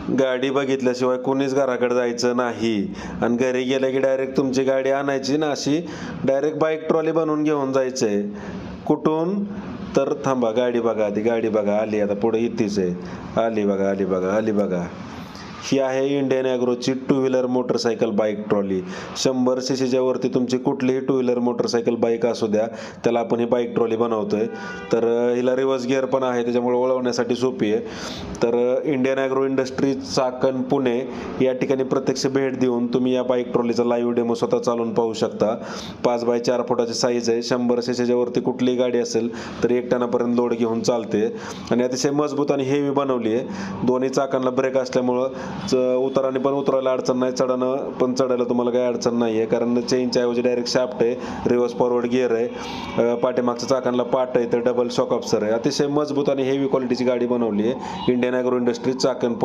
गाडी बघितल्याशिवाय कोणीच घराकडे जायचं नाही आणि घरी गेलं की डायरेक्ट तुमची गाडी आणायची ना अशी डायरेक्ट बाईक ट्रॉली बनवून घेऊन जायचंय. कुठून? तर थांबा, गाडी बघा आधी, गाडी बघा, आली आता पुढे इथेच आहे. आली बघा, आली बघा, आली बघा. ही आहे इंडियन ॲग्रोची two wheeler motorcycle bike trolley. 100 सीसीच्या वरती तुमची कुठलीही टू व्हीलर मोटरसायकल बाईक असू द्या, त्याला आपण ही बाईक ट्रॉली बनवतोय. तर हिला रिव्हर्स गिअर पण आहे, त्याच्यामुळे वळवण्यासाठी सोपी आहे. तर Indian agro industry Chakan Pune या ठिकाणी प्रत्यक्ष भेट देऊन तुम्ही या बाईक ट्रॉलीचा लाईव्ह डेमो स्वतः चालवून पाहू शकता. 5x4 फुटाची साईज आहे. 100 सीसीच्या वरती कुठलीही गाडी असेल तर 1 टनापर्यंत लोड घेऊन चालते आणि अतिशय मजबूत आणि हेवी बनवली आहे. दोन्ही चाकांना ब्रेक असल्यामुळं उताराने पण उतरायला अडचण नाही, चढानं पण चढायला तुम्हाला काही अडचण नाही आहे, कारण चेनच्या ऐवजी डायरेक्ट शाफ्ट आहे, रिव्हर्स फॉरवर्ड गिअर आहे, पाठीमागच्या चाकांना पाट आहे, तर डबल शॉक ऑब्सर आहे. अतिशय मजबूत आणि हेवी क्वालिटीची गाडी बनवली आहे Indian agro industry Chakan Pune.